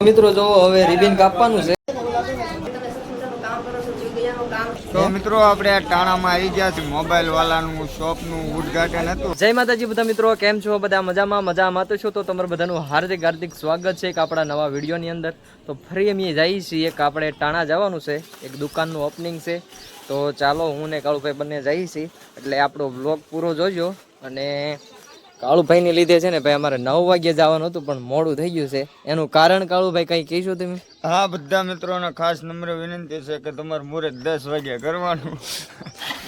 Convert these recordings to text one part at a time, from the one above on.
મિત્રો જો હવે રિબિન કાપવાનું છે. તો મિત્રો આપણે આ ટાણામાં આવી ગયા છે. મોબાઈલ વાળાનું શોપનું ઉદ્ઘાટન હતું. જય માતાજી બધા મિત્રો, કેમ છો? બધા મજામાં તો છો. તો તમારું બધાનું હાર્દિક સ્વાગત છે એક આપણા નવા વિડીયોની અંદર. તો ફરી અમે જઈએ છીએ એક આપણે ટાણા જવાનું છે, એક દુકાનનું ઓપનિંગ છે. તો ચાલો હું ને કાળુભાઈ બંને જઈએ છીએ, એટલે આપણો વ્લોગ પૂરો જોજો. અને કાળુભાઈને લીધે છે ને ભાઈ અમારે 9 વાગ્યે જવાનું હતું, પણ મોડું થઈ ગયું છે. એનું કારણ કાળુભાઈ કંઈ કહીશું તમે? હા, બધા મિત્રોને ખાસ નમ્ર વિનંતી છે કે તમારું મુહૂર્ત 10 વાગ્યે કરવાનું.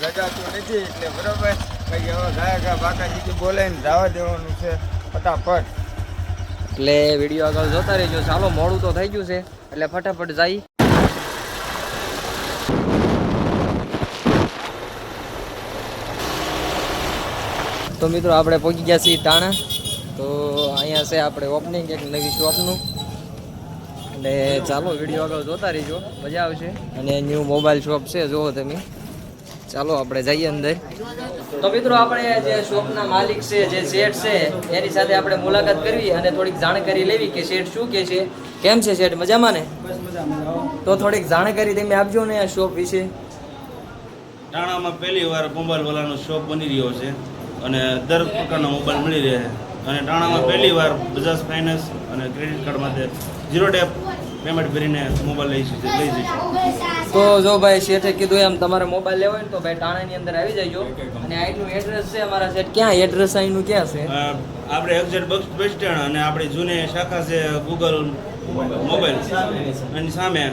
લગાતું નથી એટલે બરાબર. પછી હવે ગાયકા બાકાજી બોલાવીને જવા દેવાનું છે ફટાફટ. એટલે વિડીયો આગળ જોતા રહેજો. ચાલો મોડું તો થઈ ગયું છે, એટલે ફટાફટ જઈ. તો મિત્રો આપણે પહોંચી ગયા છીએ ટાણા. તો અહીંયા છે આપણે ઓપનિંગ એક નવી શોપનું, એટલે ચાલો વિડીયો આગળ જોતા રહીજો, મજા આવશે. અને ન્યૂ મોબાઈલ શોપ છે, જુઓ તમે. ચાલો આપણે જઈએ અંદર. તો મિત્રો આપણે જે શોપના માલિક છે, જે શેઠ છે, એની સાથે આપણે મુલાકાત કરવી અને થોડીક જાણકારી લેવી કે શેઠ શું કહે છે. કેમ છે શેઠ, મજામાં ને? તો થોડીક જાણકારી તમે આપજો ને આ શોપ વિશે. ટાણામાં પહેલી વાર મોબાઈલ વાળાનો શોપ બની રહ્યો છે અને દર પ્રકારના મોબાઈલ મળી રહે. અને ટાણામાં પહેલી વાર બજાજ ફાઇનાન્સ અને ક્રેડિટ કાર્ડ માટે 0 ડેપ પેમેન્ટ ભરીને મોબાઈલ લઈ જઈશું. તો જો ભાઈ શેઠે કીધું એમ તમારે મોબાઈલ લેવો હોય ને તો ભાઈ ટાણાની અંદર આવી જજો. અને આનું એડ્રેસ છે અમારા શેઠ, ક્યાં એડ્રેસ અહીંનું ક્યાં છે? આપણે એક્ઝેક્ટ બસ સ્ટેન્ડ અને આપણી જૂની શાખા છે ગૂગલ મોબાઈલ એની સામે.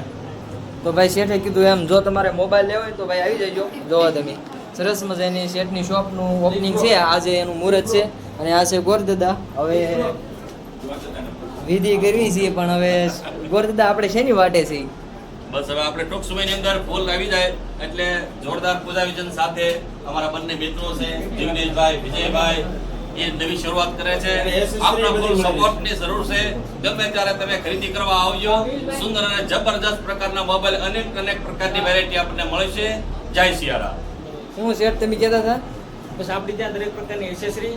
તો ભાઈ શેઠે કીધું એમ જો તમારે મોબાઈલ લેવો હોય તો ભાઈ આવી જજો. જોવા તમે સરસ મજાની શેઠની શોપનું ઓપનિંગ છે. આજે એનું મુહૂર્ત છે. અને આ છે ગોરદાદા. હવે વિધિ કરવી છે, પણ હવે ગોરદાદા આપણે શેની વાટે છે? બસ હવે આપણે ટૂંક સમયની અંદર ફૂલ આવી જાય એટલે જોરદાર પૂજા વિજન સાથે અમારા બંને મિત્રો છે જિગ્નેશભાઈ, વિજયભાઈ, એ નવી શરૂઆત કરે છે. આપણા ફૂલ સપોર્ટની જરૂર છે. ગમે ત્યારે તમે ખરીદી કરવા આવજો. સુંદર અને જબરજસ્ત પ્રકારના મોબાઈલ અનેક પ્રકારની વેરાયટી આપણને મળશે. જય સિયારામ. શું શેઠ તમે કહેતા હતા? બસ આપણી ત્યાં દરેક પ્રકારની એસેસરી,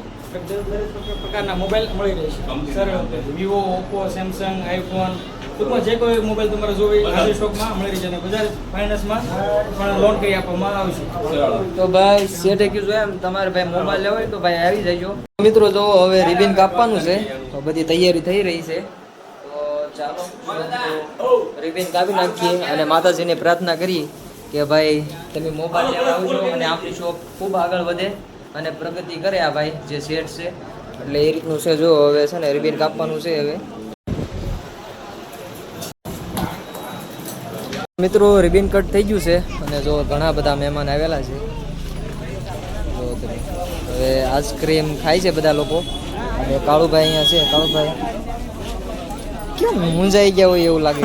દરેક પ્રકારના મોબાઈલ મળી રહેશે. Sir, Vivo, Oppo, Samsung, iPhone, ટૂંકમાં જે કોઈ મોબાઈલ તમારે જોઈએ આજે સ્ટોકમાં મળી રહેશે. અને બજાજ ફાઇનાન્સમાં પણ લોન કરી આપવામાં આવશે. તો ભાઈ શેઠે કીધું એમ તમારે ભાઈ મોબાઈલ લેવો હોય તો ભાઈ આવી જજો. મિત્રો જો હવે રિબિન કાપવાનું છે, તો બધી તૈયારી થઈ રહી છે. તો ચાલો રિબિન કાપી નાખીએ અને માતાજીને પ્રાર્થના કરીએ કે ભાઈ તમે મોબાઈલ લેવા આવજો અને આપણી શોપ ખૂબ આગળ વધે અને પ્રગતિ કરે. આ ભાઈ જે શેઠ છે, એટલે એ રીતનું છે. જો હવે છે ને રિબિન કાપવાનું છે. હવે મિત્રો રિબિન કટ થઈ ગયું છે અને જો ઘણા બધા મહેમાન આવેલા છે. જો તમે હવે આઈસ્ક્રીમ ખાય છે બધા લોકો. અને કાળુભાઈ અહીંયા છે. કાળુભાઈ કેમ મૂંઝાઈ ગયા હોય એવું લાગે?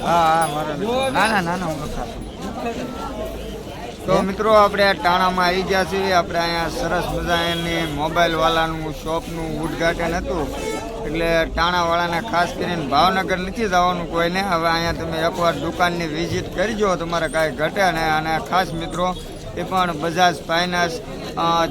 હા, મારા નાના હું ખાતો. તો મિત્રો આપણે આ ટાણામાં આવી ગયા છીએ. આપણે અહીંયા સરસ મજાની મોબાઈલ વાળાનું શોપનું ઉદ્ઘાટન હતું. એટલે ટાણાવાળાને ખાસ કરીને ભાવનગર નથી જવાનું કોઈને. હવે અહીંયા તમે એકવાર દુકાનની વિઝિટ કરજો, તમારે કાંઈ ઘટે ને. અને ખાસ મિત્રો એ પણ બજાજ ફાઇનાન્સ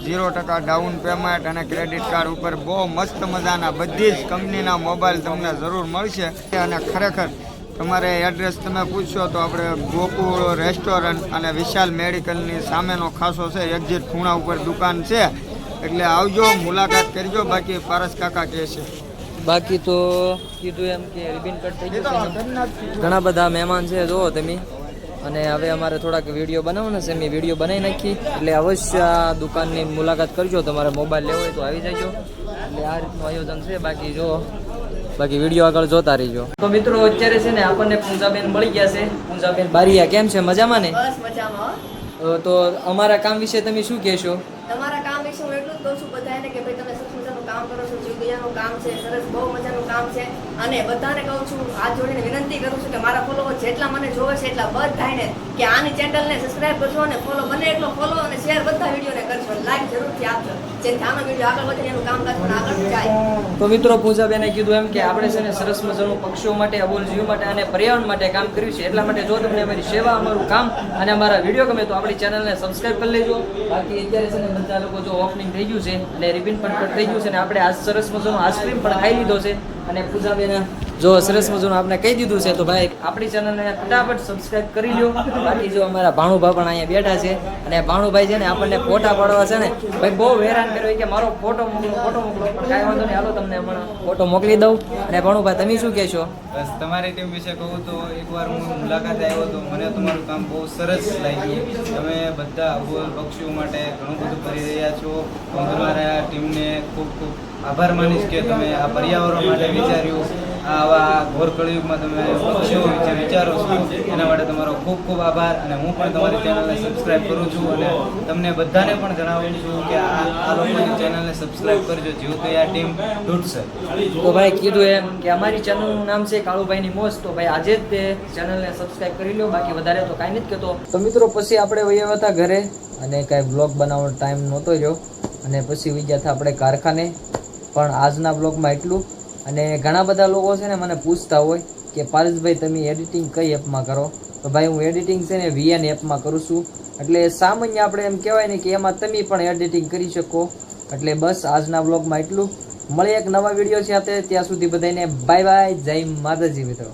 0% ડાઉન પેમેન્ટ અને ક્રેડિટ કાર્ડ ઉપર બહુ મસ્ત મજાના બધી જ કંપનીના મોબાઈલ તમને જરૂર મળશે. અને ખરેખર તમારે એડ્રેસ તમે પૂછશો તો આપણે ગોકુળ રેસ્ટોરન્ટ અને વિશાલ મેડિકલની સામેનો ખાસો છે, એક્ઝિટ ખૂણા ઉપર દુકાન છે. એટલે આવજો, મુલાકાત કરજો. બાકી પારસ કાકા કહે છે. બાકી તો કીધું એમ કે રિબિન કટ થઈ ગયું છે. ઘણા બધા મહેમાન છે, જુઓ તમે. અને હવે અમારે થોડાક વિડીયો બનાવવાના છે. મેં વિડીયો બનાવી નાખી. એટલે અવશ્ય આ દુકાનની મુલાકાત કરજો. તમારે મોબાઈલ લેવો હોય તો આવી જજો. એટલે આ રીતનું આયોજન છે. બાકી વિડીયો આગળ જોતા રહીજો. તો મિત્રો અત્યારે છે ને આપણને પૂંજાબેન મળી ગયા છે. પૂંજાબેન બારીયા, કેમ છે? મજામાં ને? બસ મજામાં. તો અમારા કામ વિશે તમે શું કહેશો? તમારા કામ વિશે હું એટલું જ કહું છું બધાને કે ભાઈ તમે સરસ મજાનું કામ કરો છો. જીવદયાનું કામ છે, સરસ બહુ મજાનું કામ છે. અને બધાને કહું છું, હાથ જોડીને વિનંતી કરું છું કે મારા ફોલોવર જેટલા મને જોવે છે એટલા બધાને કે આની ચેનલને સબસ્ક્રાઇબ કરજો અને ફોલો બને એટલો ફોલો અને શેર બધા વિડીયોને કરજો. લાઈક જરૂરથી આપજો, જેથી આનો વિડીયો આગળ વધે એનું કામકાજ પણ આગળ જાય. તો મિત્રો પૂજાબેને કીધું એમ કે આપણે છે ને સરસ મજાનું પક્ષીઓ માટે, અબોલ જીવ માટે અને પર્યાવરણ માટે કામ કર્યું છે. એટલા માટે જો તમને અમારી સેવા, અમારું કામ અને અમારા વિડીયો ગમે તો આપણી ચેનલને સબસ્ક્રાઇબ કરી લેજો. બાકી અત્યારે છે ને બધા લોકો જો ઓપનિંગ થઈ ગયું છે અને રિબિન પણ કટ થઈ ગયું છે. અને આપણે આજ સરસ મજાનો આઈસ્ક્રીમ પણ ખાઈ લીધો છે. અને પૂજાબેન જો સરસ મજાનું આપણે કહી દીધું છે તો ભાઈ આપણી ચેનલને ફટાફટ સબસ્ક્રાઇબ કરી લ્યો. બાકી જો અમારા ભાણુભા પણ અહીંયા બેઠા છે અને ભાણુભાઈ છે ને આપણને ફોટા પાડવા છે ને ભાઈ બહુ હેરાન કર્યો કે મારો ફોટો મોકલો પણ કાંઈ વાંધો નહીં, હાલો તમને હમણાં ફોટો મોકલી દઉં. અને ભાણુભાઈ તમે શું કહેશો? બસ તમારી ટીમ વિશે કહું તો એકવાર હું મુલાકાત આવ્યો હતો, મને તમારું કામ બહુ સરસ લાગ્યું. તમે બધા અબોલ પક્ષીઓ માટે ઘણું બધું કરી રહ્યા છો. હું તમારા ટીમને ખૂબ ખૂબ આભાર માનીશ કે તમે આ પર્યાવરણ માટે વિચાર્યું. આવા ઘોર કળિયુગમાં તમે પક્ષીઓ વિશે વિચારો છો, એના માટે તમારો ખૂબ ખૂબ આભાર. અને હું પણ તમારી ચેનલને સબસ્ક્રાઈબ કરું છું અને તમને બધાને પણ જણાવું છું કે આ લોકોની ચેનલને સબસ્ક્રાઈબ કરજો, જેવું તો આ ટીમ તૂટશે. તો ભાઈ કીધું એમ કે અમારી ચેનલનું નામ છે કાળુભાઈની મોજ. તો ભાઈ આજે જ તે ચેનલને સબસ્ક્રાઇબ કરી લો, બાકી વધારે તો કાંઈ નથી કહેતો. તો મિત્રો પછી આપણે વયા હતા ઘરે અને કાંઈ બ્લોગ બનાવવાનો ટાઈમ નહોતો રહ્યો અને પછી વહી ગયા હતા આપણે કારખાને. પણ આજના બ્લોગમાં એટલું. અને ઘણા બધા લોકો છે ને મને પૂછતા હોય કે પારસભાઈ તમે એડિટિંગ કઈ એપમાં કરો? તો ભાઈ હું એડિટિંગ છે ને VN એપમાં કરું છું. એટલે સામાન્ય આપણે એમ કહેવાય ને કે એમાં તમે પણ એડિટિંગ કરી શકો. એટલે બસ આજના બ્લોગમાં એટલું. મળીએ એક નવા વિડીયો સાથે, ત્યાં સુધી બધાને બાય બાય, જય માતાજી મિત્રો.